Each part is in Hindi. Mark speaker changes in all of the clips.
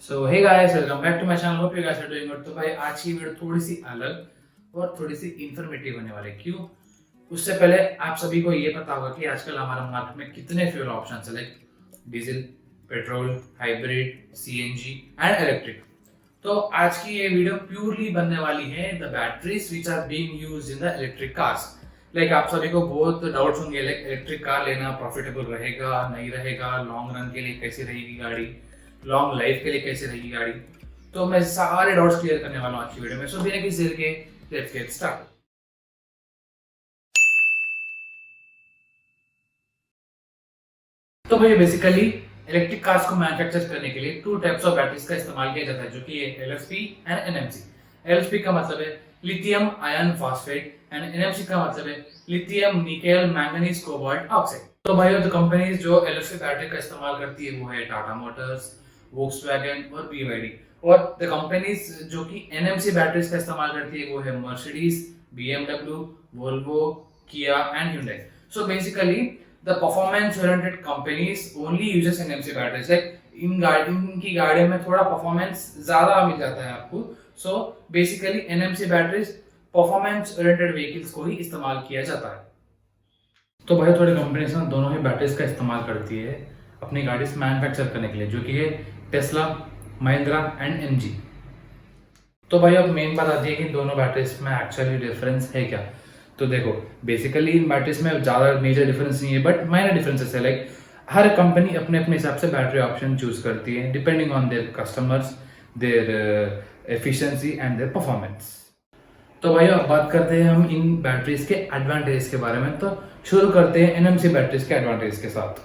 Speaker 1: So hey guys, welcome back to my channel. Hope you guys are doing good. तो भाई आज की वीडियो थोड़ी सी अलग और थोड़ी सी इंफॉर्मेटिव होने वाली है। क्यों? उससे पहले आप सभी को ये पता होगा कि आजकल हमारे मार्केट में कितने फ्यूल ऑप्शंस है, like diesel, petrol, hybrid, CNG and electric. तो आज की ये वीडियो प्योरली बनने वाली है the batteries which are being used in the electric cars. Like आप सभी को बहुत डाउट्स होंगे, लाइक इलेक्ट्रिक कार लेना प्रॉफिटेबल रहेगा नहीं रहेगा, लॉन्ग रन के लिए कैसी रहेगी गाड़ी, लॉन्ग लाइफ के लिए कैसे रहेगी गाड़ी। तो मैं सारे डाउट्स क्लियर करने वाला हूँ आज की वीडियो में। सो बिना किसी देर के लेट्स गेट स्टार्ट। तो भाई बेसिकली इलेक्ट्रिक कार्स को मैन्युफैक्चर करने के लिए टू टाइप्स ऑफ बैटरीज का इस्तेमाल किया जाता है, जो कि एलएफपी एंड एनएमसी। एलएफपी का मतलब है lithium ion phosphate and NMC का मतलब है lithium nickel manganese cobalt oxide. तो भाई जो कंपनीज जो एलएफपी बैटरी का इस्तेमाल करती है वो है टाटा मोटर्स, वोक्सवैगन और बीवाईडी। और द कंपनीज जो कि एनएमसी बैटरीज का इस्तेमाल करती है वो है मर्सिडीज, बीएमडब्ल्यू, वोल्वो, किया and hyundai. So basically the performance oriented companies only uses NMC batteries. Like इनकी गाड़ियों में थोड़ा परफॉर्मेंस ज्यादा मिल जाता है आपको। So basically NMC batteries performance oriented vehicles को ही इस्तेमाल किया जाता है। तो भाई थोड़ी कंपनीज ना दोनों ही बैटरीज का इस्तेमाल करती है अपनी गाड़ी मैन्युफैक्चर करने के लिए, जो कि है टेस्ला, महिंद्रा एंड एमजी। तो भाई अब मेन बात आती है कि इन दोनों बैटरीज में एक्चुअली डिफरेंस है क्या। तो देखो बेसिकली इन बैटरीज में ज़्यादा मेजर डिफरेंस नहीं है, बट माइनर डिफरेंसेस है। लाइक हर कंपनी अपने अपने हिसाब से बैटरी ऑप्शन चूज करती है depending on their customers, their efficiency and their performance. तो भाई अब बात करते हैं हम इन बैटरीज के एडवांटेज के बारे में। तो शुरू करते हैं एनएमसी बैटरीज के एडवांटेज के साथ।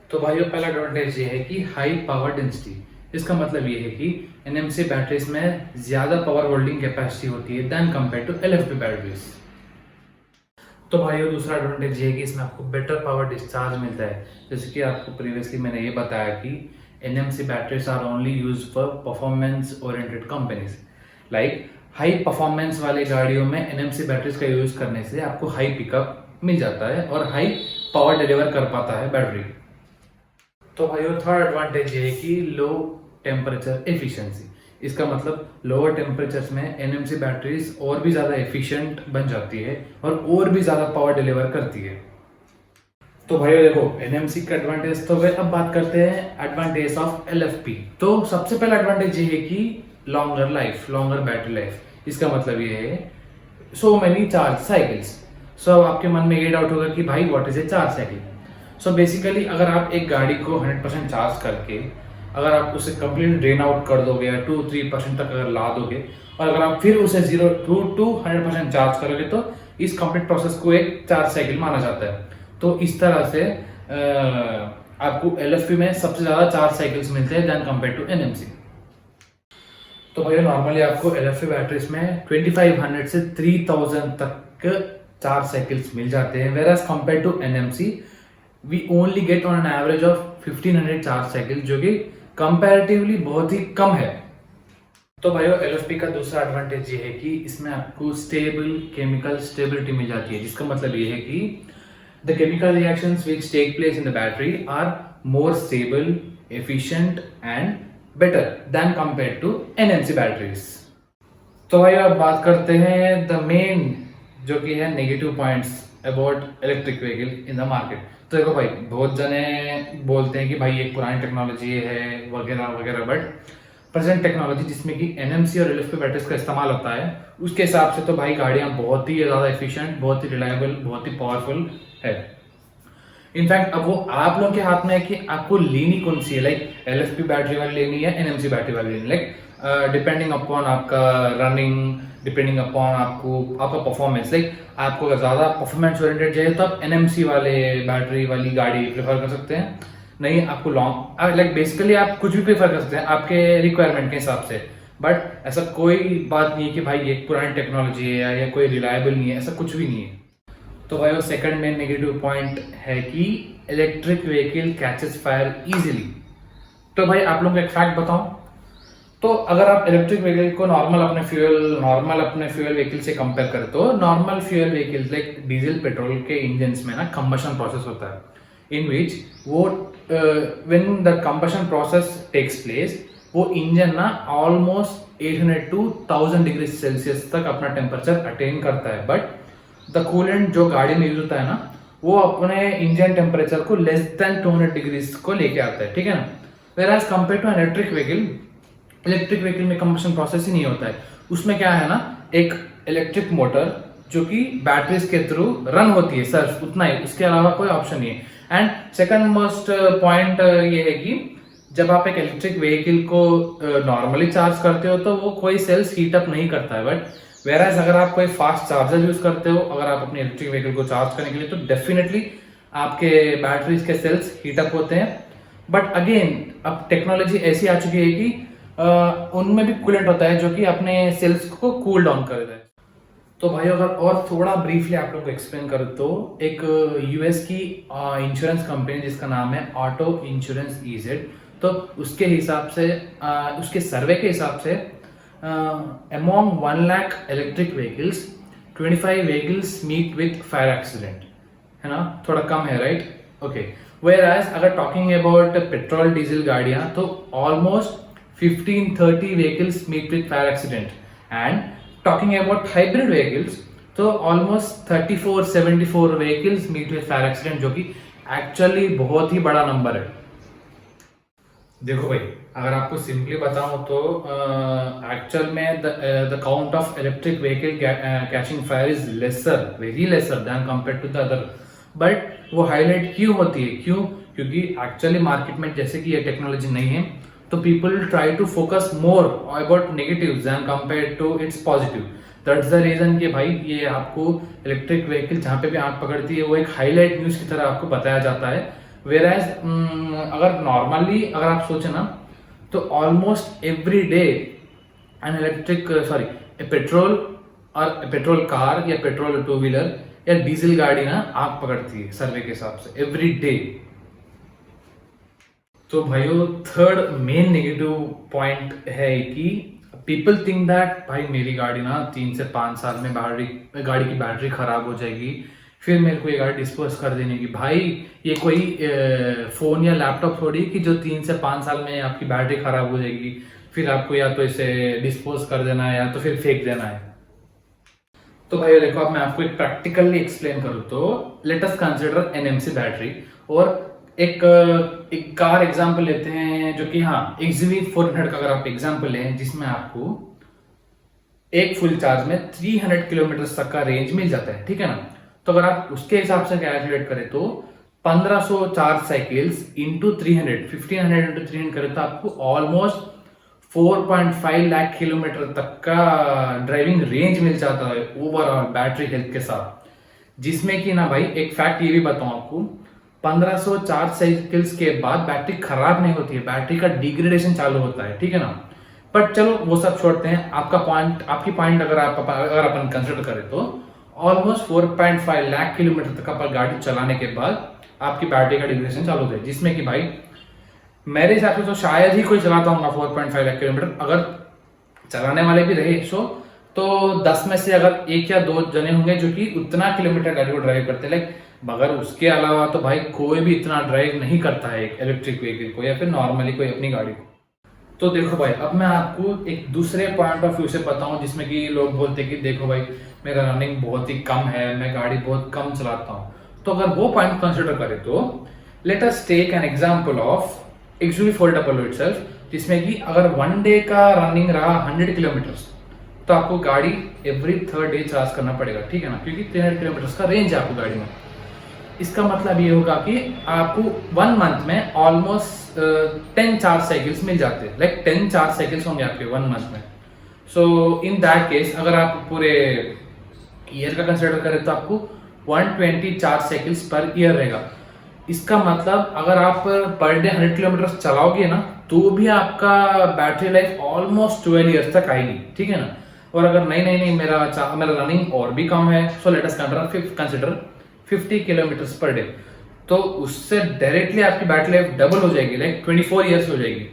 Speaker 1: तो भाई पहला एडवांटेज ये है कि हाई पावर डेंसिटी। इसका मतलब ये है कि एनएमसी बैटरीज में ज्यादा पावर होल्डिंग कैपेसिटी होती है then compare to LFP batteries. तो भाई दूसरा एडवांटेज ये है कि इसमें आपको बेटर पावर डिस्चार्ज मिलता है। जैसे कि आपको प्रीवियसली मैंने ये बताया कि NMC batteries are only use for performance oriented companies. Like high performance वाले गाड़ियों में एनएमसी बैटरीज का यूज करने से आपको हाई पिकअप मिल जाता है और हाई पावर डिलीवर कर पाता है बैटरी। तो भाई थर्ड एडवांटेज ये है कि लो टेम्परेचर एफिशिएंसी। इसका मतलब लोअर टेम्परेचर्स में एनएमसी बैटरीज और भी ज़्यादा एफिशिएंट बन जाती है और भी ज़्यादा पावर डिलीवर करती है। तो भाई देखो एनएमसी का एडवांटेज तो गए, अब बात करते हैं एडवांटेज ऑफ एलएफपी। तो सबसे पहला एडवांटेज ये है कि longer life, longer battery life. इसका मतलब ये है सो मेनी चार्ज साइकिल्स। सो आपके मन में ये डाउट होगा कि भाई what is a charge cycle. So basically अगर आप एक गाड़ी को 100% चार्ज करके अगर आप उसे कंप्लीट ड्रेन आउट कर दोगे या 2-3% तक अगर ला दोगे और अगर आप फिर उसे 0 to 100% चार्ज करोगे तो इस कंप्लीट प्रोसेस को एक चार्ज साइकिल माना जाता है। तो इस तरह से आपको एलएफपी में सबसे ज़्यादा चार्ज साइकिल्स मिलते हैं देन कंपेयर टू एनएमसी। तो भैया नॉर्मली आपको एलएफपी बैटरीज में 2500 से 3000 तक चार्ज साइकिल्स मिल जाते हैं, where as compare to NMC we only get on an average of 1500 charge cycle, जो कि कंपैरेटिवली बहुत ही कम है। तो भाई एलएफपी का दूसरा एडवांटेज ये है कि इसमें आपको स्टेबल केमिकल स्टेबिलिटी मिल जाती है। जिसका मतलब ये है कि the chemical reactions which take place in the battery are more stable, efficient and better than compare to NMC batteries. तो भाई अब बात करते हैं द मेन जो कि है negative points about electric vehicle in the market. तो देखो भाई बहुत जने बोलते हैं कि भाई एक पुरानी टेक्नोलॉजी है वगैरह वगैरह, बट प्रेजेंट टेक्नोलॉजी जिसमें कि एनएमसी और एलएफपी बैटरीज का इस्तेमाल होता है उसके हिसाब से तो भाई गाड़ियां बहुत ही ज़्यादा एफिशिएंट, बहुत ही रिलायबल, बहुत ही पावरफुल है। इनफैक्ट अब वो आप लोगों के हाथ में है कि आपको लेनी कौन सी है, लाइक एलएफपी बैटरी वाली लेनी है, एनएमसी बैटरी वाली लेनी, लाइक डिपेंडिंग अपॉन आपका रनिंग, डिपेंडिंग अपॉन आपका परफॉर्मेंस। लाइक आपको अगर ज़्यादा परफॉर्मेंस ओरिएंटेड चाहिए तो आप एनएमसी वाले बैटरी वाली गाड़ी प्रेफर कर सकते हैं। नहीं आपको लॉन्ग लाइक बेसिकली आप कुछ भी प्रेफर कर सकते हैं आपके रिक्वायरमेंट के हिसाब से, बट ऐसा कोई बात नहीं है कि भाई एक पुरानी टेक्नोलॉजी है या कोई रिलायबल नहीं है, ऐसा कुछ भी नहीं है। तो भाई वो सेकंड मेन नेगेटिव पॉइंट है कि electric vehicle catches fire easily. तो भाई आप लोगों को एक फैक्ट बताऊं, तो अगर आप इलेक्ट्रिक व्हीकल को नॉर्मल अपने फ्यूल व्हीकल से कंपेयर करें तो normal fuel vehicles like diesel petrol के इंजन्स में ना कंबशन प्रोसेस होता है, इन विच वो when the combustion process takes place वो इंजन ना ऑलमोस्ट 800 टू 1000 डिग्री सेल्सियस तक अपना टेम्परेचर अटेन करता है, बट द कूलेंट जो गाड़ी में यूज होता है ना वो अपने इंजन टेम्परेचर को लेस देन 200 डिग्रीज को लेके आता है, ठीक है ना। Where as compare to electric vehicle में कंबशन प्रोसेस ही नहीं होता है। उसमें क्या है ना, एक इलेक्ट्रिक मोटर जो कि बैटरीज के थ्रू रन होती है, सिर्फ उतना ही, उसके अलावा कोई ऑप्शन नहीं है। एंड सेकंड मोस्ट पॉइंट ये है कि जब आप एक इलेक्ट्रिक व्हीकल को नॉर्मली चार्ज करते हो तो वो कोई सेल्स हीट अप नहीं करता है, बट वेराज अगर आप कोई फास्ट चार्जर यूज करते हो अगर आप अपने इलेक्ट्रिक व्हीकल को चार्ज करने के लिए, तो डेफिनेटली आपके बैटरीज के सेल्स हीट अप होते हैं। बट अगेन अब टेक्नोलॉजी ऐसी आ चुकी है कि उनमें भी कूलेंट होता है जो कि अपने सेल्स को कूल डाउन कर देता है। तो भाई अगर और थोड़ा ब्रीफली आप लोग को एक्सप्लेन करूँ तो एक यूएस की इंश्योरेंस कंपनी जिसका नाम है ऑटो इंश्योरेंस ईजेड, तो उसके हिसाब से उसके सर्वे के हिसाब से among 1 lakh electric vehicles 25 vehicles meet with fire accident, है ना, थोड़ा कम है, राइट? ओके। वेयर एज अगर टॉकिंग अबाउट पेट्रोल डीजल गाड़ियां तो almost 15-30 vehicles meet with fire accident, and talking about hybrid vehicles तो almost 34-74 vehicles meet with fire accident, जो कि एक्चुअली बहुत ही बड़ा नंबर है। देखो भाई अगर आपको सिंपली बताऊं तो एक्चुअल में the count of electric vehicle catching fire is lesser, very lesser than compare to the other. But वो हाईलाइट क्यों होती है? क्योंकि एक्चुअली मार्केट में जैसे कि ये टेक्नोलॉजी नहीं है तो people try to focus more about negatives than compare to its positive. That's the reason कि भाई ये आपको इलेक्ट्रिक व्हीकल जहाँ पे भी आंख पकड़ती है वो एक हाईलाइट न्यूज की तरह आपको बताया जाता है। वेराज अगर नॉर्मली अगर आप सोचे ना तो almost every day an petrol car या पेट्रोल टू व्हीलर या डीजल गाड़ी ना आग पकड़ती है सर्वे के हिसाब से एवरी डे। तो भाइयों थर्ड मेन नेगेटिव पॉइंट है कि पीपल थिंक दैट भाई मेरी गाड़ी ना 3 से 5 साल में गाड़ी की बैटरी खराब हो जाएगी, फिर मेरे को ये गाड़ी डिस्पोज कर देने की। भाई ये कोई फोन या लैपटॉप थोड़ी कि जो 3 से 5 साल में आपकी बैटरी खराब हो जाएगी, फिर आपको या तो इसे डिस्पोज कर देना है या तो फिर फेंक देना है। तो भाई देखो अब मैं आपको एक प्रैक्टिकली एक्सप्लेन करूँ तो let us consider NMC battery, और एक कार एग्जांपल लेते हैं जो कि हाँ XUV 400 का अगर आप एग्जांपल लें जिसमें आपको एक फुल चार्ज में 300 किलोमीटर तक का रेंज मिल जाता है, ठीक है ना। तो अगर आप उसके हिसाब से कैलकुलेट करें तो 1500 चार्ज साइकिल्स इंटू 300 1500 इंटू 300 करें तो आपको ऑलमोस्ट 4.5 लाख किलोमीटर तक का ड्राइविंग रेंज मिल जाता है ओवरऑल बैटरी हेल्थ के साथ। जिसमें कि ना भाई एक फैक्ट ये भी बताऊं आपको, 1500 चार्ज साइकिल्स के बाद बैटरी खराब नहीं होती है, बैटरी का डिग्रेडेशन चालू होता है, ठीक है ना। बट चलो वो सब छोड़ते हैं, आपकी पॉइंट अगर अपन कंसिडर करें तो ऑलमोस्ट 4.5 लाख किलोमीटर तक आप गाड़ी चलाने के बाद आपकी बैटरी का डिग्रेडेशन चालू होता है। जिसमें कि भाई मेरे हिसाब से तो शायद ही कोई चलाता होगा 4.5 लाख किलोमीटर, अगर चलाने वाले भी रहे तो 10 में से अगर 1 या 2 जने होंगे जो कि उतना किलोमीटर गाड़ी को ड्राइव करते हैं। मगर उसके अलावा तो भाई कोई भी इतना ड्राइव नहीं करता है एक इलेक्ट्रिक व्हीकल को या फिर नॉर्मली कोई अपनी गाड़ी को। तो देखो भाई अब मैं आपको एक दूसरे पॉइंट ऑफ व्यू से बताऊं जिसमें कि लोग बोलते हैं कि देखो भाई मेरा रनिंग बहुत ही कम है, मैं गाड़ी बहुत कम चलाता हूं। तो अगर वो पॉइंट कंसिडर करें तो let us take an example of XUV 400 itself, जिसमें कि अगर 1 डे का रनिंग रहा 100 किलोमीटर तो आपको गाड़ी एवरी 3rd डे चार्ज करना पड़ेगा, ठीक है ना, क्योंकि 300 किलोमीटर का रेंज है आपको गाड़ी में। इसका मतलब ये होगा कि आपको 1 मंथ में ऑलमोस्ट 10 चार्ज साइकिल्स मिल जाते हैं, 10 चार्ज साइकिल्स होंगे आपके 1 मंथ में। सो इन दैट केस अगर आप पूरे ईयर का कंसिडर करें तो आपको 120 चार्ज साइकिल्स पर ईयर रहेगा। इसका मतलब अगर आप पर डे 100 किलोमीटर चलाओगे ना तो भी आपका बैटरी लाइफ ऑलमोस्ट 12 ईयर्स तक आएगी, ठीक है ना। और अगर नहीं मेरा रनिंग और भी कम है, so let us consider 50 kilometre per day, तो उससे डायरेक्टली आपकी बैटरी लाइफ डबल हो जाएगी, 24 ईयर्स हो जाएगी।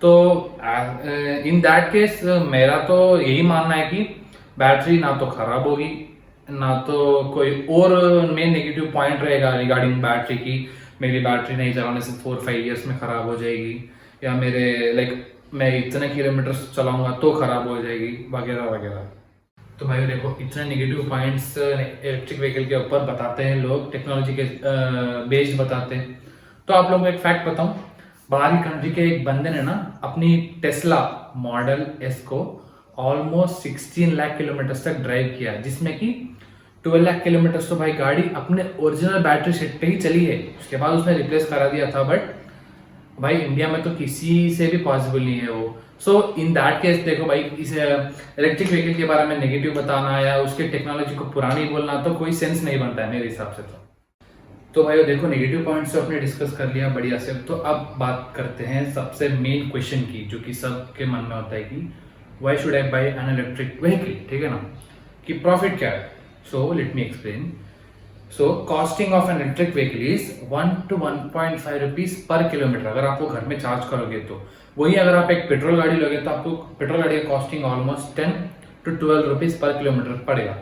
Speaker 1: तो इन दैट केस मेरा तो यही मानना है कि बैटरी ना तो खराब होगी ना तो कोई और मेन नेगेटिव पॉइंट रहेगा रिगार्डिंग बैटरी की मेरी बैटरी नहीं चलाने से 4-5 ईयर्स में खराब हो जाएगी, या मेरे मैं इतने किलोमीटर चलाऊंगा तो खराब हो जाएगी वगैरह वगैरह। तो भाई देखो, इतने नेगेटिव पॉइंट्स इलेक्ट्रिक व्हीकल के ऊपर बताते हैं लोग, टेक्नोलॉजी के बेस्ड बताते हैं। तो आप लोगों को एक फैक्ट बताऊं, बाहरी कंट्री के एक बंदे ने ना अपनी टेस्ला मॉडल एस को ऑलमोस्ट 16 लाख किलोमीटर तक ड्राइव किया, जिसमें कि 12 लाख किलोमीटर तो भाई गाड़ी अपने ओरिजिनल बैटरी सेट पे ही चली है, उसके बाद उसने रिप्लेस करा दिया था। बट भाई इंडिया में तो किसी से भी पॉसिबल नहीं है वो। सो इन दैट केस देखो भाई, इस इलेक्ट्रिक व्हीकल के बारे में नेगेटिव बताना या उसके टेक्नोलॉजी को पुरानी बोलना तो कोई सेंस नहीं बनता है मेरे हिसाब से। तो भाई देखो, नेगेटिव पॉइंट्स तो अपने डिस्कस कर लिया बढ़िया से। तो अब बात करते हैं सबसे मेन क्वेश्चन की, जो कि सबके मन में होता है कि why should I buy an electric vehicle, ठीक है ना, कि प्रॉफिट क्या है। So let me explain. So costing of an electric vehicle is 1 to 1.5 rupees per kilometre अगर आपको घर में चार्ज करोगे तो। वही अगर आप एक पेट्रोल गाड़ी लोगे तो आपको पेट्रोल गाड़ी का costing almost 10 to 12 rupees per kilometre पड़ेगा।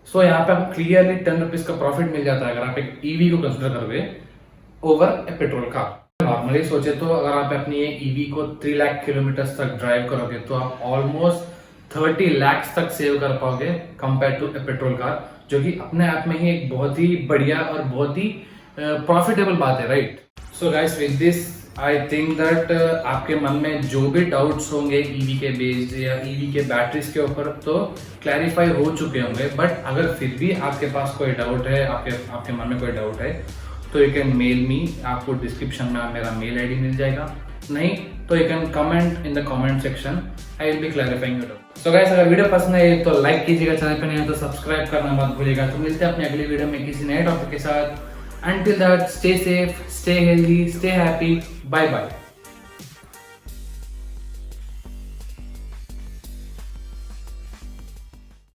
Speaker 1: सो यहाँ पे आपको क्लियरली 10 रुपीज का प्रॉफिट मिल जाता है अगर आप एक ईवी को कंसिडर करोगे ओवर ए पेट्रोल कार। नॉर्मली सोचे तो अगर आप अपनी ये ईवी को 3 लाख किलोमीटर तक ड्राइव करोगे तो आप ऑलमोस्ट 30 लाख तक सेव कर पाओगे compare to a petrol car, जो कि अपने आप में ही एक बहुत ही बढ़िया और बहुत ही प्रॉफिटेबल बात है, right. So guys, with this I think that आपके मन में जो भी डाउट्स होंगे ईवी के बेस्ड या ईवी के बैटरीज के ऊपर तो क्लैरिफाई हो चुके होंगे। बट अगर फिर भी आपके पास कोई डाउट है, आपके मन में कोई डाउट है, तो यू कैन मेल मी। आपको डिस्क्रिप्शन में मेरा मेल आईडी मिल जाएगा, नहीं तो you can comment in the comment section, I will be clarifying your doubt. So guys, अगर वीडियो पसंद है तो लाइक कीजिएगा, चैनल पे नहीं है तो सब्सक्राइब करना मत भूलिएगा। तो मिलते हैं अपनी अगली वीडियो में किसी नए टॉपिक के साथ। Until that, stay safe, stay healthy, stay happy. Bye bye.